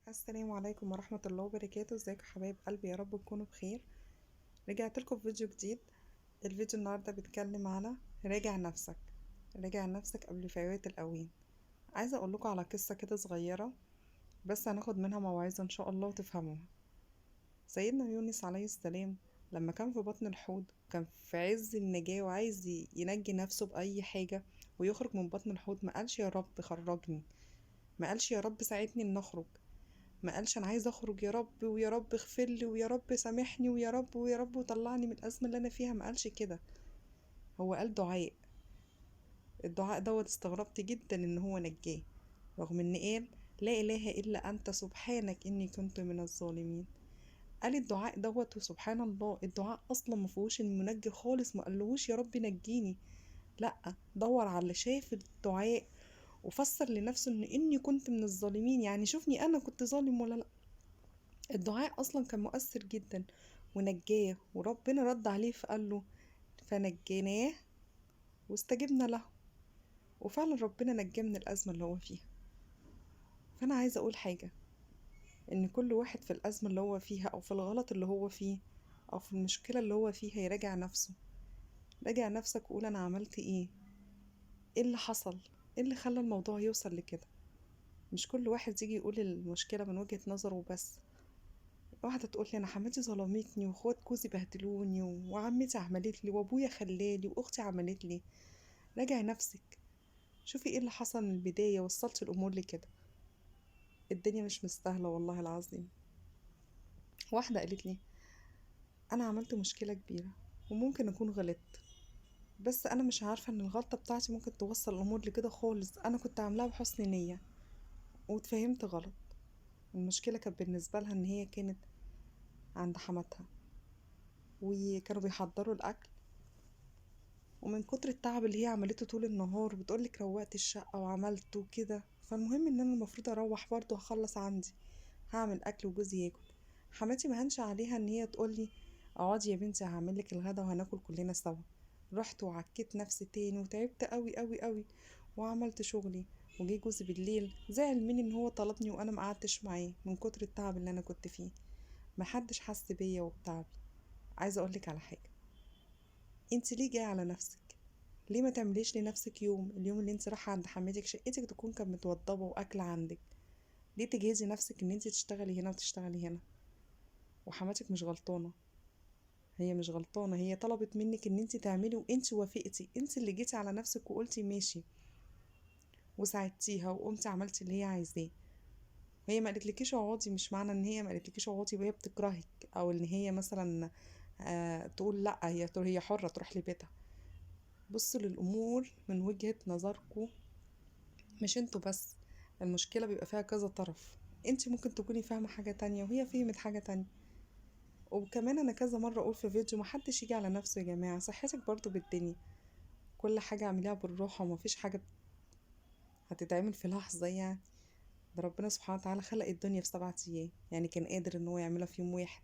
السلام عليكم ورحمة الله وبركاته. ازيكم حبايب قلبي؟ يا رب تكونوا بخير. رجعت لكم فيديو جديد. الفيديو النهاردة بيتكلم على راجع نفسك. راجع نفسك قبل فوات الأوان. عايزة اقول لكم على قصة كده صغيرة، بس هناخد منها موعظة ان شاء الله وتفهموها. سيدنا يونس عليه السلام لما كان في بطن الحوت كان في عز النجاة وعايز ينجي نفسه بأي حاجة ويخرج من بطن الحوت، ما قالش يا رب خرجني، ما قالش يا رب ساعدني ان اخرج، ما قالش انا عايز اخرج يا رب ويا رب اغفر لي ويا رب سامحني ويا رب ويا رب وطلعني من الازمه اللي انا فيها، ما قالش كده. هو قال دعاء. الدعاء دوت استغربت جدا ان هو نجاه، رغم ان قال لا اله الا انت سبحانك اني كنت من الظالمين. قال الدعاء دوت وسبحان الله الدعاء اصلا ما فيهوش المنجي خالص، ما قالهوش يا رب نجيني، لا، دور على اللي شاف الدعاء وفسر لنفسه ان اني كنت من الظالمين، يعني شوفني انا كنت ظالم ولا لا. الدعاء اصلا كان مؤثر جدا ونجاه، وربنا رد عليه فقال له فنجيناه واستجبنا له، وفعلا ربنا نجاه من الازمه اللي هو فيها. فانا عايزه اقول حاجه، ان كل واحد في الازمه اللي هو فيها او في الغلط اللي هو فيه او في المشكله اللي هو فيها يراجع نفسه. راجع نفسك وقول انا عملت ايه، ايه اللي حصل، ايه اللي خلى الموضوع يوصل لكده. مش كل واحد يجي يقول المشكله من وجهه نظره وبس. واحدة تقول لي أنا حماتي ظلمتني وأخوات جوزي بهدلوني وعمتي عملت لي وأبويا خلالي وأختي عملت لي. راجعي نفسك، شوفي ايه اللي حصل من البداية وصلت الأمور لكده. الدنيا مش مستاهلة والله العظيم. واحدة قالت لي أنا عملت مشكلة كبيرة وممكن أكون غلطت، بس أنا مش عارفة إن الغلطة بتاعتي ممكن توصل الأمور لكده خالص. أنا كنت عاملاها بحسن نية واتفهمت غلط. المشكلة كانت بالنسبة لها إن هي كانت عند حماتها وكانوا بيحضروا الأكل، ومن كتر التعب اللي هي عملته طول النهار بتقولك روقت الشقة وعملت وكده، فالمهم ان انا المفروض اروح برضه هخلص عندي، هعمل اكل وجوزي ياكل. حماتي ما هنش عليها ان هي تقولي اقعدي يا بنتي هعملك الغدا وهناكل كلنا سوا. رحت وعكيت نفسي تاني وتعبت قوي قوي قوي وعملت شغلي. وجي جوزي بالليل زعل مني ان هو طلبني وانا ما قعدتش معاه من كتر التعب اللي انا كنت فيه. محدش حس بيا وبتعبي. عايزه اقولك على حاجه، انت ليه جايه على نفسك؟ ليه ما تعمليش لنفسك يوم، اليوم اللي انت رايحه عند حماتك شقتك تكون كانت متوضبه واكل عندك؟ ليه تجهزي نفسك ان انت تشتغلي هنا وتشتغلي هنا؟ وحماتك مش غلطانه، هي مش غلطانه، هي طلبت منك ان انت تعملي وانت وافقتي، انت اللي جيتي على نفسك وقلتي ماشي وساعدتيها وقمتي عملتي اللي هي عايزاه. هي ما قالتلكيش اقعدي، مش معنى ان هي ما قالتلكيش اقعدي وهي بتكرهك او ان هي مثلا تقول لا، هي حره تروح لبيتها. بصوا للامور من وجهة نظركم، مش انتوا بس. المشكلة بيبقى فيها كذا طرف، انت ممكن تكوني فاهمة حاجة تانية وهي فهمت حاجة تانية. وكمان انا كذا مرة اقول في فيديو محدش يجي على نفسه يا جماعة، صحتك برضو بالدنيا. كل حاجة اعمليها بالراحة ومفيش حاجة هتتعمل في لحظة يعني. ده ربنا سبحانه وتعالى خلق الدنيا في 7 ايام، يعني كان قادر ان هو يعملها في يوم واحد.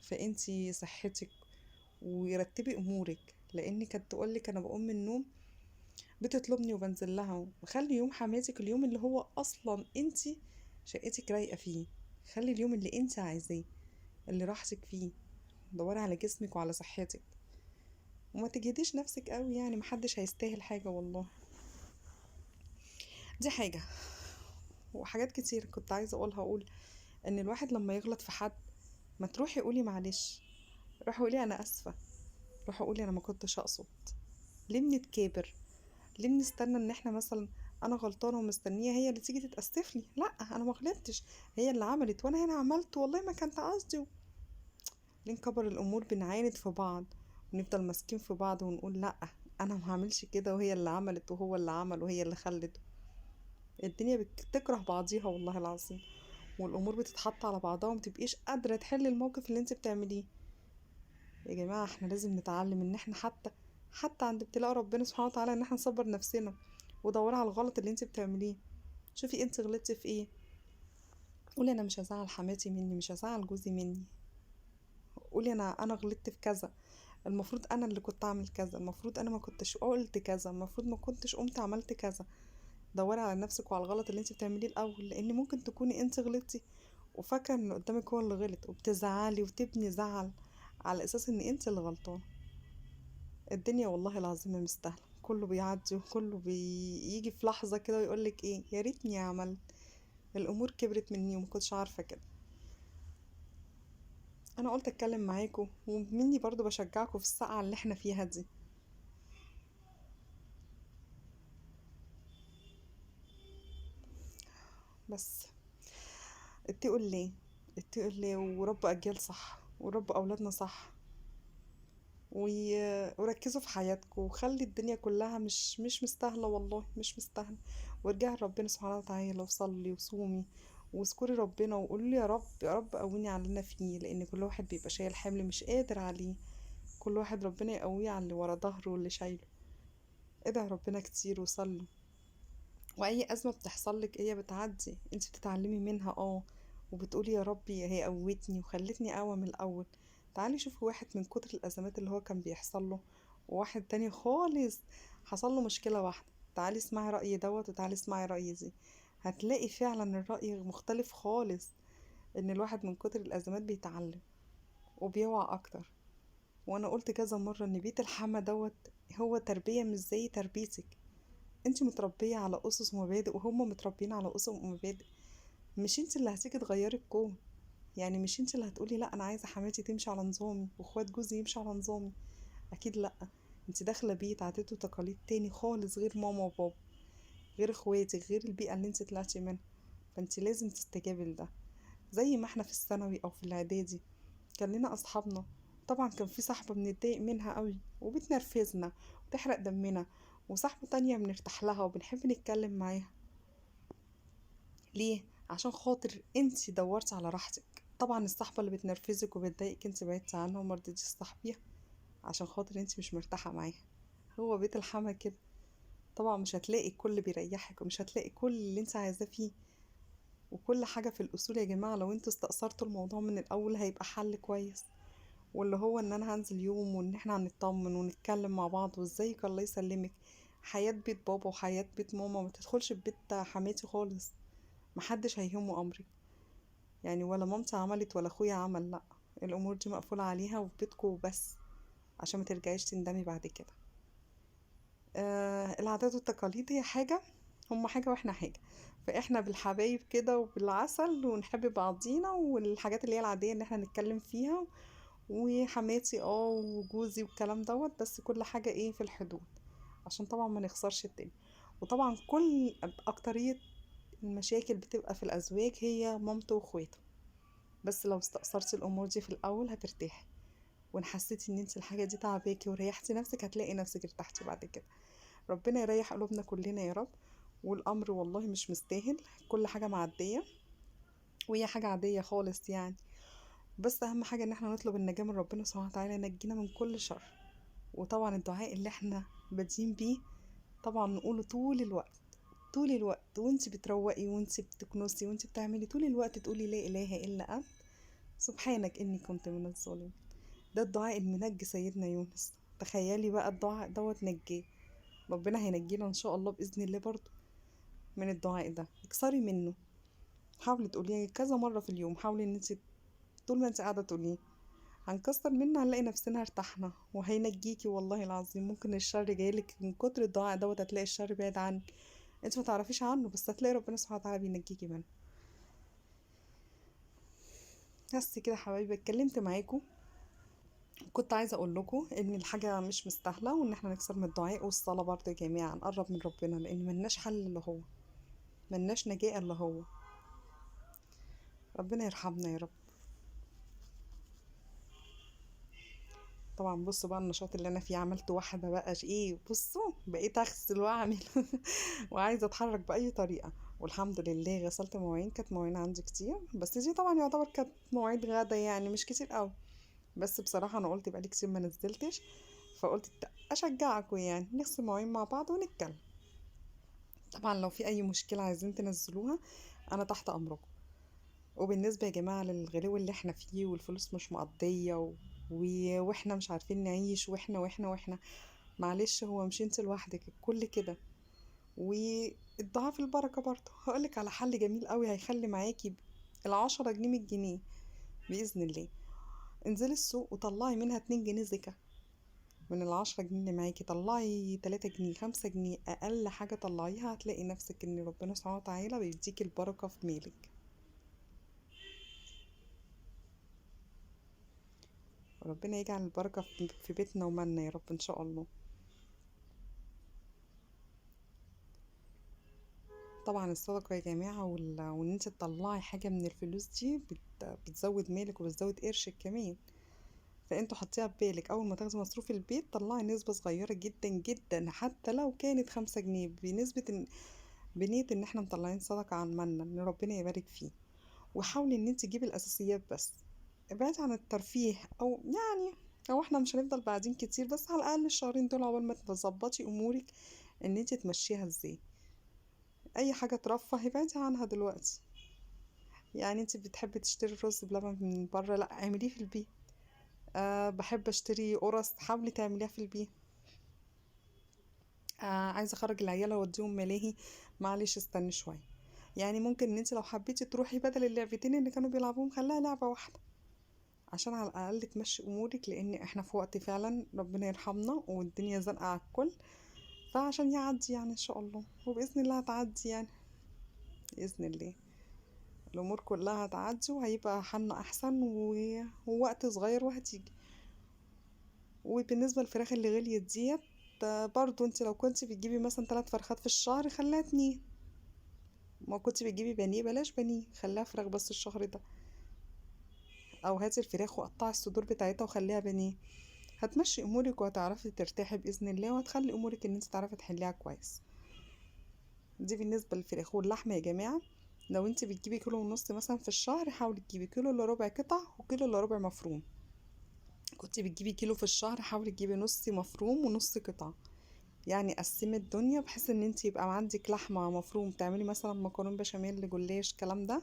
فانتي صحتك ويرتبي امورك، لان كانت تقولك انا بقوم من النوم بتطلبني وبنزل لها. وخلي يوم حماتك اليوم اللي هو اصلا انتي شقتك رايقه فيه، خلي اليوم اللي انتي عايزاه، اللي راحتك فيه. دوري على جسمك وعلى صحتك وما تجهديش نفسك قوي، يعني محدش هيستاهل حاجه والله. دي حاجه. وحاجات كتير كنت عايزه اقولها، اقول ان الواحد لما يغلط في حد ما تروحي قولي معلش، روحي قولي انا اسفه، روحي قولي انا ما كنتش اقصد. ليه بنتكابر؟ ليه بنستنى ان احنا مثلا انا غلطانه ومستنيه هي اللي تيجي تتاسف لي؟ لا، انا ما غلطتش، هي اللي عملت وانا هنا عملت والله ما كانت قصدي. ليه نكبر الامور؟ بنعاند في بعض ونفضل ماسكين في بعض ونقول لا انا ما هعملش كده وهي اللي عملت وهو اللي عمل وهي اللي خلت. الدنيا بتكره بعضيها والله العظيم، والامور بتتحط على بعضها ومتبقيش قادره تحل الموقف اللي انت بتعمليه. يا جماعه احنا لازم نتعلم ان احنا حتى عند ابتلاء ربنا سبحانه وتعالى ان احنا نصبر نفسنا. ودوري على الغلط اللي انت بتعمليه، شوفي انت غلطتي في ايه. قولي انا مش هزعل حماتي مني، مش هزعل جوزي مني. قولي انا غلطت في كذا، المفروض انا اللي كنت اعمل كذا، المفروض انا ما كنتش قلت كذا، المفروض ما كنتش قمت عملت كذا. دوري على نفسك وعلى الغلط اللي انت بتعمليه الاول، لان ممكن تكوني انت غلطتي وفاكره ان قدامك هو اللي غلط، وبتزعلي وتبني زعل على اساس ان انت اللي غلطانه. الدنيا والله العظيم ما مستاهله، كله بيعدي وكله بيجي في لحظه كده ويقولك ايه يا ريتني عملت، الامور كبرت مني وما كنتش عارفه كده. انا قلت اتكلم معاكم، ومني برضو بشجعكم في السقعه اللي احنا فيها دي. بس اتقوا ليه، اتقوا ليه وربوا اجيال صح، وربوا اولادنا صح، وركزوا في حياتكم، وخلي الدنيا كلها مش مستاهله، والله مش مستاهله. وارجعي لربنا سبحانه وتعالى وصلي وصومي واذكري ربنا وقولي له يا رب يا رب قويني على اللي انا فيه، لان كل واحد بيبقى شايل حمل مش قادر عليه. كل واحد ربنا يقويه على اللي ورا ظهره واللي شايله. ادعي ربنا كتير وصلي. واي ازمه بتحصل لك هي بتعدي، انت بتتعلمي منها وبتقولي يا ربي هي قوتني وخلتني اقوى من الاول. تعالي شوفي واحد من كتر الازمات اللي هو كان بيحصل له، وواحد تاني خالص حصل له مشكله واحده. تعالي اسمعي رأي دوت وتعالي اسمعي رأي دي، هتلاقي فعلا الرأي مختلف خالص. ان الواحد من كتر الازمات بيتعلم وبيوعى اكتر. وانا قلت كذا مره ان بيت الحما دوت هو تربيه مش زي تربيتك. انت متربية على أسس ومبادئ وهم متربيين على أسس ومبادئ. مش انت اللي هتيجي تغيري الكون، يعني مش انت اللي هتقولي لا انا عايزة حماتي تمشي على نظامي واخوات جوزي يمشي على نظامي. اكيد لا. انت داخلة بيت عادات وتقاليد تاني خالص، غير ماما وبابا، غير اخواتك، غير البيئة اللي انت طلعتي منها. فانت لازم تستجابي لده. زي ما احنا في الثانوي او في الاعدادي كان لنا اصحابنا، طبعا كان في صاحبة بنتضايق منها قوي وبتنرفزنا وتحرق دمنا، وصاحبة تانية بنرتاح لها وبنحب نتكلم معاها. ليه؟ عشان خاطر انتي دورتي على راحتك. طبعا الصحبة اللي بتنرفزك وبتضايقك انتي بعدتي عنها ومرضتيش تصاحبيها عشان خاطر انتي مش مرتاحة معاها. هو بيت الحما كده. طبعا مش هتلاقي كل بيريحك، ومش هتلاقي كل اللي انت عايزاه فيه. وكل حاجة في الأصول يا جماعة لو انتوا استأثرتوا الموضوع من الأول هيبقى حل كويس. واللي هو ان انا هنزل يوم وان احنا هنطمن ونتكلم مع بعض وازيك الله يسلمك. حياة بيت بابا وحياة بيت ماما ما تدخلش ببيت حماتي خالص. محدش هيهمه امري، يعني ولا مامتي عملت ولا اخويا عمل، لا. الامور دي مقفولة عليها وفي بيتكم وبس، عشان ما ترجعيش تندمي بعد كده. العادات والتقاليد هي حاجة، هما حاجة واحنا حاجة. فاحنا بالحبايب كده وبالعسل ونحب بعضينا، والحاجات اللي هي العادية اللي احنا نتكلم فيها، وحماتي وجوزي والكلام دوت، بس كل حاجة ايه في الحدود، عشان طبعا ما نخسرش الدنيا. وطبعا كل اكترية المشاكل بتبقى في الازواج هي مامته واخواته. بس لو استأثرتي الامور دي في الاول هترتاحي، وان حسيتي ان انت الحاجة دي تعباكي وريحتي نفسك هتلاقي نفسك ارتحتي بعد كده. ربنا يريح قلوبنا كلنا يا رب. والامر والله مش مستاهل، كل حاجة معدية، وهي حاجة عادية خالص يعني. بس اهم حاجة ان احنا نطلب النجاة من ربنا سبحانه وتعالى ينجينا من كل شر. وطبعا الدعاء اللي احنا بادئين بيه طبعا نقوله طول الوقت، طول الوقت وانت بتروقي وانت بتكنسي وانت بتعملي، طول الوقت تقولي لا اله الا انت سبحانك اني كنت من الظالمين. ده الدعاء المنجي سيدنا يونس. تخيلي بقى الدعاء دوت نجيه. ربنا هينجينا ان شاء الله باذن الله برضو من الدعاء ده. اكسري منه، حاولي تقوليه كذا مره في اليوم، حاولي ان انت طول ما انت قاعده تقوليه. هنكسر منه هنلاقي نفسنا ارتحنا وهينجيكي والله العظيم. ممكن الشر جايلك من كتر الدعاء دوت هتلاقي الشر بعيد عنك، انت ما تعرفيش عنه، بس هتلاقي ربنا سبحانه وتعالى بينجيكي منه. بس كده حبايبي اتكلمت معاكم، كنت عايزه اقول لكم ان الحاجه مش مستاهله، وان احنا نكسر من الدعاء والصلاه برضه يا جماعه، نقرب من ربنا، لان ملناش حل الا هو، ملناش نجاة الا هو. ربنا يرحمنا يا رب. طبعا بصوا بقى النشاط اللي انا فيه، عملت واحده بقى ايه، بصوا بقيت اغسل واعمل وعايزه اتحرك باي طريقه. والحمد لله غسلت مواعين، كانت مواعين عندي كتير، بس دي طبعا يعتبر كانت مواعيد غدا يعني مش كتير قوي. بس بصراحه انا قلت بقالي كتير ما نزلتش، فقلت اشجعكم يعني نغسل مواعين مع بعض ونتكلم. طبعا لو في اي مشكله عايزين تنزلوها انا تحت امركم. وبالنسبة يا جماعة للغلو اللي احنا فيه والفلوس مش مقضية واحنا مش عارفين نعيش، واحنا معلش هو مش انت لوحدك الكل كده. والدعاء في البركة برضه. هقولك على حل جميل قوي هيخلي معاكي 10 جنيه من الجنيه بإذن الله. انزلي السوق وطلعي منها 2 جنيه زكاة. من 10 جنيه اللي معاكي طلعي 3 جنيه 5 جنيه، أقل حاجة طلعيها هتلاقي نفسك إن ربنا سبحانه وتعالى بيديكي البركة في مالك. ربنا يجعل البركة في بيتنا ومالنا يا رب إن شاء الله. طبعا الصدقة يا جماعة وإن انت تطلعي حاجة من الفلوس دي بتزود مالك وبتزود قرشك كمان. فانتوا حطيها في بالك، اول ما تاخدي مصروف البيت طلعي نسبة صغيرة جدا جدا، حتى لو كانت 5 جنيه، بنية ان احنا مطلعين صدقة عن منا ان ربنا يبارك فيه. وحاولي ان انت تجيبي الاساسيات بس، ابعدي عن الترفيه، او يعني او احنا مش هنفضل بعدين كتير، بس على الاقل الشهرين دول عقبال ما تظبطي امورك ان انت تمشيها ازاي. اي حاجة ترفه ابعدي عنها دلوقتي. يعني انت بتحبي تشتري الرز بلبن من بره، لا اعمليه في البيت. بحب اشتري قرص، حاولي تعمليها في البيت. عايزه اخرج العيال اوديهم ملاهي، معلش استني شويه. يعني ممكن ان انت لو حبيتي تروحي بدل اللعبتين اللي كانوا بيلعبوهم خليها لعبه واحده، عشان على الاقل تمشي امورك، لان احنا في وقت فعلا ربنا يرحمنا والدنيا زنقه على الكل. فعشان يعدي يعني ان شاء الله، وباذن الله هتعدي يعني. باذن الله الامور كلها هتعدي وهيبقى حالنا احسن ووقت صغير وهتيجي. وبالنسبه للفراخ اللي غليت ديت، برضو انت لو كنت بتجيبي مثلا 3 فرخات في الشهر خليها 2. ما كنت بتجيبي بانيه بلاش بانيه، خليها فراخ بس الشهر ده. او هاتي الفراخ وقطعي الصدور بتاعتها وخليها بانيه. هتمشي امورك وهتعرفي ترتاحي باذن الله، وهتخلي امورك ان انت تعرفي تحليها كويس. دي بالنسبه للفراخ. واللحمه يا جماعه، لو انت بتجيبي كيلو ونص مثلا في الشهر، حاولي تجيبي كيلو الا ربع قطع وكيلو الا ربع مفروم. كنت بتجيبي كيلو في الشهر، حاولي تجيبي نص مفروم ونص قطع. يعني قسمي الدنيا بحيث ان انت يبقى عندك لحمه مفروم تعملي مثلا مكرونه بشاميل جلاش الكلام ده،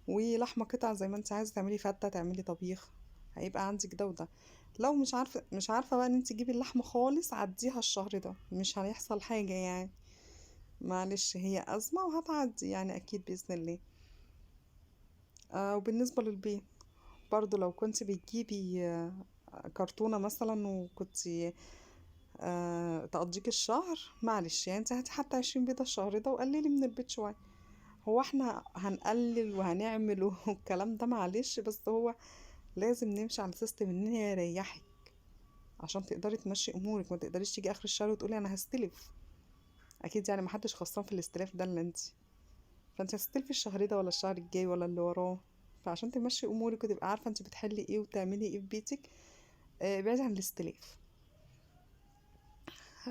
ولحمه قطع زي ما انت عايزه تعملي فته تعملي طبيخ. هيبقى عندك ده وده. لو مش عارفه بقى ان انت تجيبي اللحمه خالص، عديها الشهر ده مش هيحصل حاجه يعني. معلش هي ازمه وهتعدي يعني اكيد باذن الله. وبالنسبه للبيض برضو، لو كنت بتجيبي كرتونه مثلا وكنت تقضيك الشهر، معلش يعني انت هاتي حتى 20 بيضة الشهر ده وقللي من البيت شوية. هو احنا هنقلل وهنعمل والكلام ده معلش، بس هو لازم نمشي على سيستم ان هي يريحك عشان تقدري تمشي امورك. ما تقدريش تيجي اخر الشهر وتقولي انا هستلف. اكيد يعني محدش خسران في الاستلاف ده الا انت. فانت هتستلفي الشهر ده ولا الشهر الجاي ولا اللي وراه. فعشان تمشي امورك وتبقى عارفه انت بتحلي ايه وتعملي ايه في بيتك، ابعدي عن الاستلاف.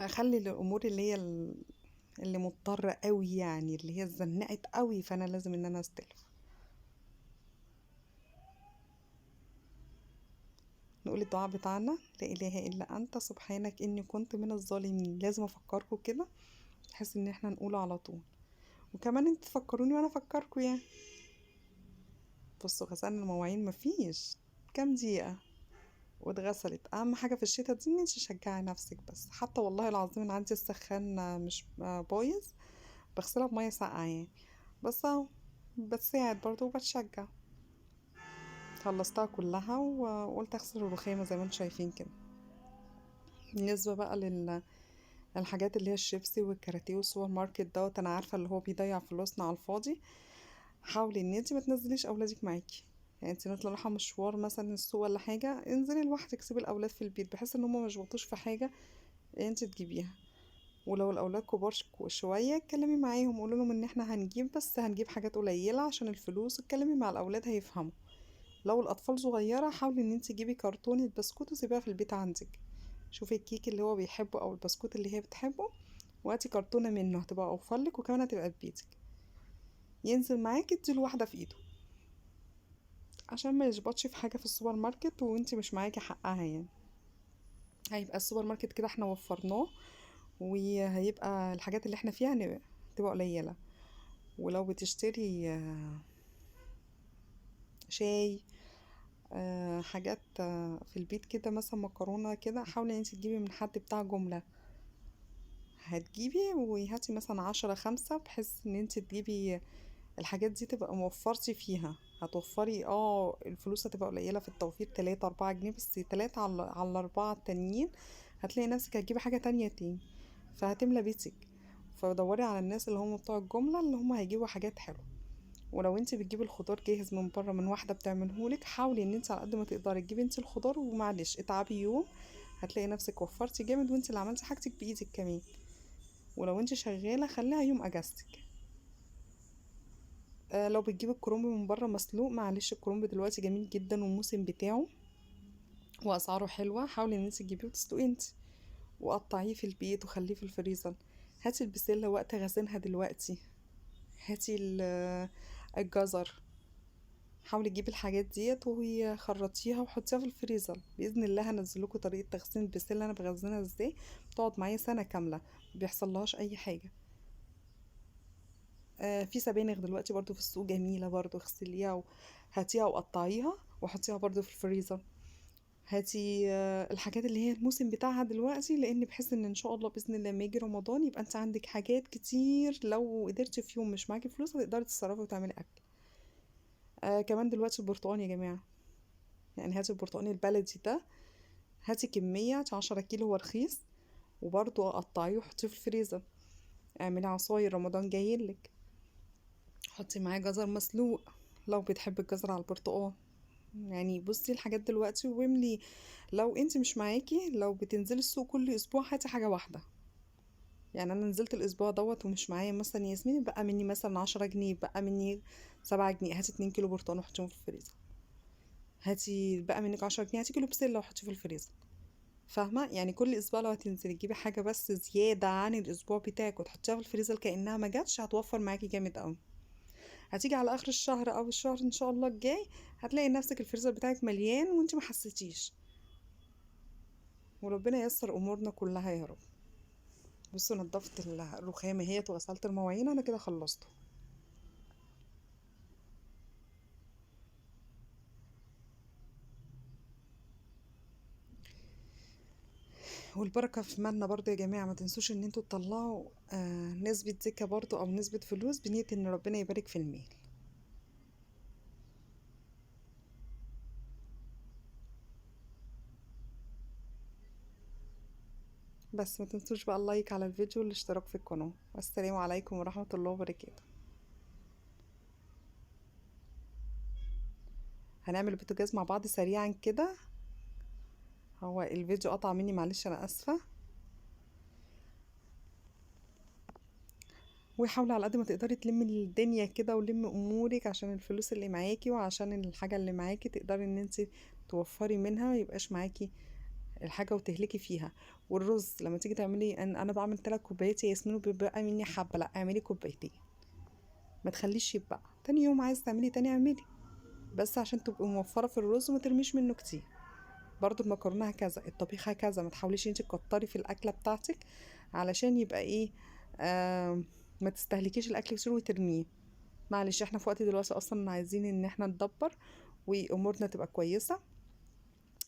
خلي الامور اللي مضطرة قوي، يعني اللي هي اتزنقت قوي فانا لازم ان انا استلف. نقول الدعاء بتاعنا: لا اله الا انت سبحانك اني كنت من الظالمين. لازم افكركم كده بحيث ان احنا نقوله على طول، وكمان انت تفكروني وانا افكركم يعني. بصوا غسلنا المواعين مفيش كام دقيقة واتغسلت. اهم حاجة في الشتا دي ان انت تشجعي نفسك بس. حتى والله العظيم انا عندي السخان مش بايظ، بغسلها بمية ساقعة يعني. بس اهو بتساعد برضه وبتشجع. خلصتها كلها وقلت اغسل الرخامة زي ما انتم شايفين كده. بالنسبة بقى الحاجات اللي هي الشيبسي والكاراتيه والسوبر ماركت دوت، انا عارفة اللي هو بيضيع فلوسنا على الفاضي. حاولي ان انت ما تنزليش اولادك معاكي. يعني انت مثلا رايحة مشوار مثلا السوق ولا حاجة، انزلي لوحدك سيبي الاولاد في البيت بحيث ان هما ما يشبطوش في حاجة انت تجيبيها. ولو الاولاد كبار شوية اتكلمي معاهم قولوا لهم ان احنا هنجيب، بس هنجيب حاجات قليلة عشان الفلوس. اتكلمي مع الاولاد هيفهموا. لو الاطفال صغيره حاولي ان انت تجيبي كرتونه بسكوت وسيبيها في البيت عندك. شوفي الكيك اللي هو بيحبه او البسكوت اللي هي بتحبه، وهاتي كرتونه منه هتبقى اوفر لك وكمان هتبقى في بيتك. ينزل معاكي اديله واحده في ايده عشان ما يشبطش في حاجه في السوبر ماركت وانت مش معاكي حقها يعني. هيبقى السوبر ماركت كده احنا وفرناه، وهيبقى الحاجات اللي احنا فيها تبقى قليله. ولو بتشتري شاي، حاجات في البيت كده مثلا مكرونة كده، حاولي ان انت تجيبي من حد بتاع جملة. هتجيبي وهاتي مثلا 10 5 بحيث ان انت تجيبي الحاجات دي تبقى موفرتي فيها. هتوفري الفلوس هتبقى قليلة في التوفير 3 4 جنيه، بس 3 على 4 التانيين هتلاقي نفسك هتجيبي حاجة تانية تاني، فهتملى بيتك. فدوري على الناس اللي هم بتوع الجملة اللي هم هيجيبوا حاجات حلوة. ولو انت بتجيبي الخضار جاهز من بره من واحدة بتعملهولك، حاولي ان انت على قد ما تقدري تجيبي انت الخضار، ومعلش اتعبي يوم هتلاقي نفسك وفرتي جامد وانت اللي عملتي حاجتك بايدك كمان. ولو انت شغالة خليها يوم اجازتك. لو بتجيب الكرنب من بره مسلوق، معلش الكرنب دلوقتي جميل جدا والموسم بتاعه واسعاره حلوه، حاولي ان انت تجيبيه وتسلقيه انت وقطعيه في البيت وخليه في الفريزر. هاتي البسله وقت غسلها دلوقتي، هاتي الجزر، حاولي تجيبي الحاجات ديت وهي خرطيها وحطيها في الفريزر. باذن الله هنزلكوا طريقه تخزين البسله انا بخزنها ازاي، بتقعد معايا سنه كامله مبيحصلهاش اي حاجه. في سبانخ دلوقتي برضو في السوق جميلة برضو، اغسليها وهاتيها وقطعيها وحطيها برضو في الفريزر. هاتي الحاجات اللي هي الموسم بتاعها دلوقتي، لان بحس ان شاء الله باذن الله لما يجي رمضان يبقى انت عندك حاجات كتير، لو قدرتي في يوم مش معاكي فلوس هتقدري تتصرفي وتعملي اكل. كمان دلوقتي البرتقال يا جماعة، يعني هاتي البرتقال البلدي ده، هاتي كمية 10 كيلو، هو رخيص، وبرضو قطعيه وحطيه في الفريزر. اعملي عصاير رمضان جايلك، حطي معاه جزر مسلوق لو بتحبي الجزر على البرتقال. يعني بصي الحاجات دلوقتي واملي. لو انت مش معاكي، لو بتنزلي السوق كل اسبوع هاتي حاجة واحدة. يعني انا نزلت الاسبوع دوت ومش معايا مثلا ياسمين، بقى مني مثلا 10 جنيه، بقى مني 7 جنيه، هاتي 2 كيلو برتقال وحطيهم في الفريزر. هاتي بقى منك 10 جنيه، هاتي كيلو بسلة وحطيه في الفريزر. فاهمة؟ يعني كل اسبوع لو هتنزلي تجيبي حاجة بس زيادة عن الاسبوع بتاعك وتحطيها في الفريزر كأنها ما جاتش، هتوفر معاكي جامد قوي. هتيجي على اخر الشهر او الشهر ان شاء الله الجاي هتلاقي نفسك الفريزر بتاعك مليان وانت ما حسيتيش. وربنا ييسر امورنا كلها يا رب. بصوا نضفت الرخامه اهيت وغسلت المواعين، انا كده خلصته. والبركه في مالنا برضو يا جماعه، ما تنسوش ان انتوا تطلعوا نسبه زكاه برضو او نسبه فلوس بنيه ان ربنا يبارك في المال. بس ما تنسوش بقى اللايك على الفيديو والاشتراك في القناه، والسلام عليكم ورحمه الله وبركاته. هنعمل بوتاجاز مع بعض سريعا كده. هو الفيديو قطع مني معلش انا اسفه. وحاولي على قد ما تقدري تلمي الدنيا كده ولمي امورك عشان الفلوس اللي معاكي وعشان الحاجه اللي معاكي تقدري ان انت توفري منها، ميبقاش معاكي الحاجه وتهلكي فيها. والرز لما تيجي تعملي، انا بعمل 3 كوبايات يا ياسمين وبيبقى مني حبه، لا اعملي كوبايتين، ما تخليش يبقى تاني يوم عايز تعملي تاني اعملي، بس عشان تبقي موفره في الرز وما ترميش منه كتير. برضو المكرونه هكذا، الطبيخ هكذا، ما تحاوليش انت تكتري في الاكله بتاعتك علشان يبقى ايه، ما تستهلكيش الاكل كتير وترميه. معلش احنا في وقت دلوقتي اصلا عايزين ان احنا ندبر وامورنا تبقى كويسه،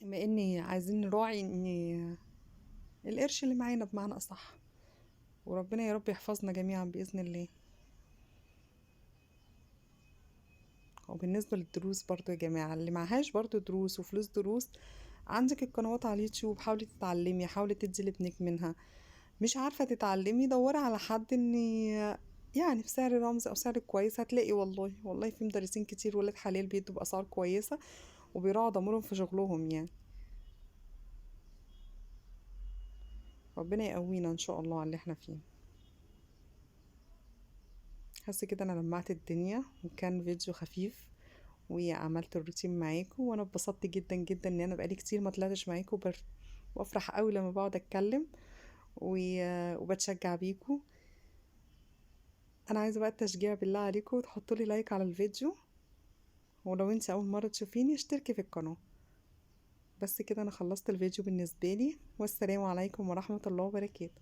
بما اني عايزين نراعي ان القرش اللي معانا بمعنى اصح. وربنا يا رب يحفظنا جميعا باذن الله. وبالنسبه للدروس برضو يا جماعه، اللي معهاش برضو دروس وفلوس دروس، عندك القنوات على اليوتيوب، حاولي تتعلمي، حاولي تدي لابنك منها. مش عارفه تتعلمي، دوري على حد ان يعني بسعر رمزي او سعر كويس، هتلاقي والله والله في مدرسين كتير ولاد حلال بيدوا باسعار كويسه وبيراعوا ضميرهم في شغلهم يعني. ربنا يقوينا ان شاء الله على اللي احنا فيه. حاسه كده انا لمعت الدنيا وكان فيديو خفيف وعملت الروتين معاكم، وانا اتبسطت جدا جدا ان انا بقالي كتير ما طلعتش معاكم وافرح قوي لما بقعد اتكلم وبتشجع بيكم. انا عايزه بقى التشجيع بالله عليكم تحطوا لي لايك على الفيديو، ولو انت اول مره تشوفيني اشتركي في القناه. بس كده انا خلصت الفيديو بالنسبه لي، والسلام عليكم ورحمه الله وبركاته.